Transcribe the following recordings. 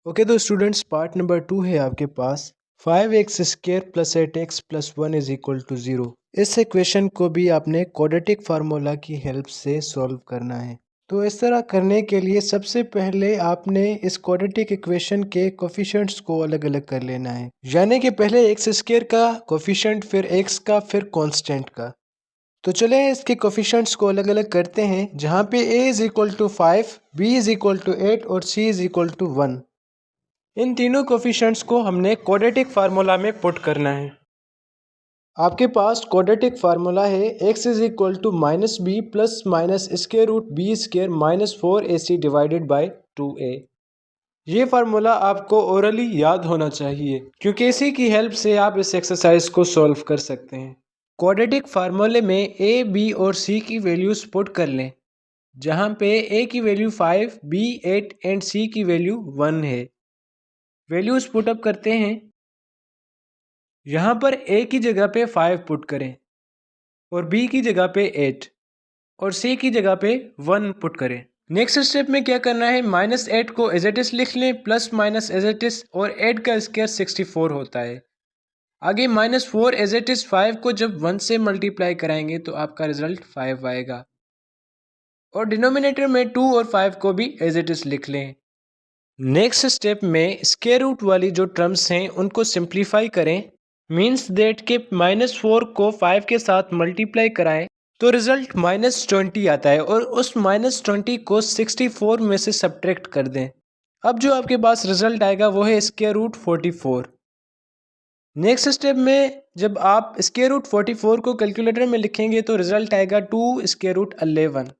Okay तो students part number 2 है आपके पास 5x² plus 8x plus 1 is equal to 0। इस इक्वेशन को भी आपने क्वाड्रेटिक फार्मूला की हेल्प से सॉल्व करना है। तो इस तरह करने के लिए सबसे पहले आपने इस क्वाड्रेटिक इक्वेशन के कोफिशिएंट्स को अलग अलग कर लेना है, यानी कि पहले x² का कोफिशिएंट, फिर x का, फिर कांस्टेंट का। तो चले इसके कोफिशिएंट्स को अलग अलग करते हैं, जहाँ पे a is equal to 5, b is equal to 8 और c इज इक्वल टू 1। इन तीनों कोफिशिएंट्स को हमने क्वाड्रेटिक फार्मूला में पुट करना है। आपके पास क्वाड्रेटिक फार्मूला है x is equal to minus b plus minus square root b square minus 4ac divided by 2a। ये फार्मूला आपको ओरली याद होना चाहिए, क्योंकि इसी की हेल्प से आप इस एक्सरसाइज को सॉल्व कर सकते हैं। क्वाड्रेटिक फार्मूले में a, b और c की वैल्यूज पुट कर लें, जहाँ पे a की वैल्यू 5, b 8 एंड c की वैल्यू 1 है। वैल्यूज पुट अप करते हैं। यहाँ पर a की जगह पे 5 पुट करें और b की जगह पे 8 और c की जगह पे 1 पुट करें। नेक्स्ट स्टेप में क्या करना है, -8 को एज इट इज लिख लें, plus minus as it is, और 8 का स्क्वायर 64 होता है। आगे -4 एज इट इज 5 को जब 1 से मल्टीप्लाई कराएंगे तो आपका रिजल्ट 5 आएगा। और डिनोमिनेटर में 2 और 5 को भी एज इट इज लिख लें। नेक्स्ट स्टेप में स्क्वायर रूट वाली जो टर्म्स हैं उनको सिंप्लीफाई करें। मीन्स दैट के -4 को 5 के साथ मल्टीप्लाई कराएं तो रिजल्ट -20 आता है, और उस -20 को 64 में से सब्ट्रैक्ट कर दें। अब जो आपके पास रिजल्ट आएगा वो है स्क्वायर रूट 44। नेक्स्ट स्टेप में जब आप स्क्वायर रूट 44 को कैलकुलेटर में लिखेंगे तो रिजल्ट आएगा 2 स्क्वायर रूट 11।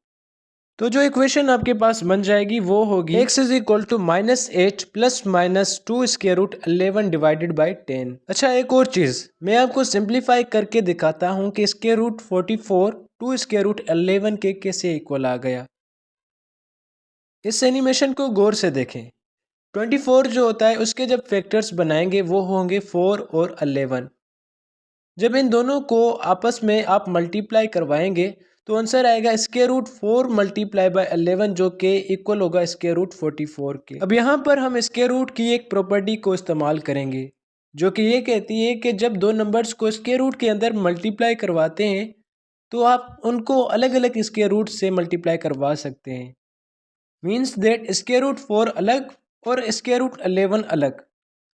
तो जो इक्वेशन आपके पास बन जाएगी वो होगी x is equal to -8 plus minus 2 square root 11 divided by 10। अच्छा, एक और चीज़ मैं आपको सिंप्लीफाई करके दिखाता हूँ कि स्क्वायर रूट 44 2 स्क्वायर रूट 11 के कैसे इक्वल आ गया। इस एनिमेशन को गौर से देखें। 24 जो होता है उसके जब फैक्टर्स बनाएंगे वो होंगे 4 और 11। जब इन दोनों को आपस में आप मल्टीप्लाई करवाएंगे तो आंसर आएगा स्क्वायर रूट 4 मल्टीप्लाई बाय 11, जो कि इक्वल होगा स्क्वायर रूट 44 के। अब यहाँ पर हम स्क्वायर रूट की एक प्रॉपर्टी को इस्तेमाल करेंगे, जो कि ये कहती है कि जब दो नंबर्स को स्क्वायर रूट के अंदर मल्टीप्लाई करवाते हैं तो आप उनको अलग अलग स्क्वायर रूट से मल्टीप्लाई करवा सकते हैं। मीन्स दैट स्क्वायर रूट 4 अलग और स्क्वायर रूट 11 अलग।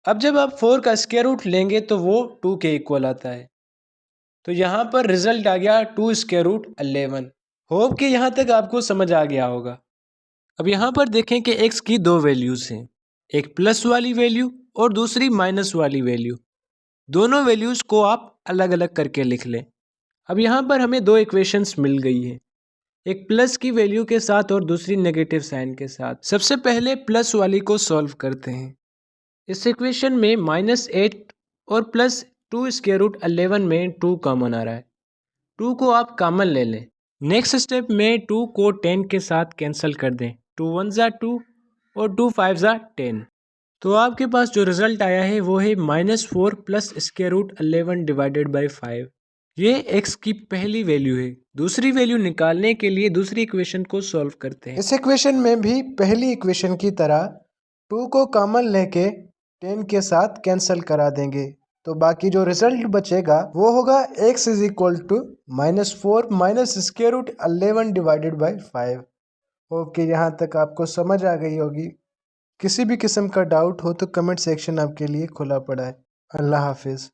अब जब आप 4 का स्क्वायर रूट लेंगे तो वो 2 के इक्वल आता है। तो यहाँ पर रिजल्ट आ गया 2 स्क्वायर रूट 11। होप कि यहाँ तक आपको समझ आ गया होगा। अब यहाँ पर देखें कि x की दो वैल्यूज़ हैं, एक प्लस वाली वैल्यू और दूसरी माइनस वाली वैल्यू। दोनों वैल्यूज़ को आप अलग अलग करके लिख लें। अब यहाँ पर हमें दो इक्वेशंस मिल गई हैं, एक प्लस की वैल्यू के साथ और दूसरी नेगेटिव साइन के साथ। सबसे पहले प्लस वाली को सॉल्व करते हैं। इस इक्वेशन में -8 और प्लस 2 स्क्वायर रूट 11 में 2 कॉमन आ रहा है। 2 को आप कॉमन ले लें। नेक्स्ट स्टेप में 2 को 10 के साथ कैंसिल कर दें। 2 1 ज़ा 2 और 2 5 ज़ा 10। तो आपके पास जो रिजल्ट आया है वो है -4 plus square root 11 divided by 5। ये x की पहली वैल्यू है। दूसरी वैल्यू निकालने के लिए दूसरी इक्वेशन को सॉल्व करते हैं। इस इक्वेशन में भी पहली इक्वेशन की तरह 2 को कॉमन लेके 10 के साथ कैंसिल करा देंगे, तो बाकी जो रिजल्ट बचेगा वो होगा x is equal to -4 minus square root 11 divided by 5। Okay, यहाँ तक आपको समझ आ गई होगी। किसी भी किस्म का डाउट हो तो कमेंट सेक्शन आपके लिए खुला पड़ा है। अल्लाह हाफिज़।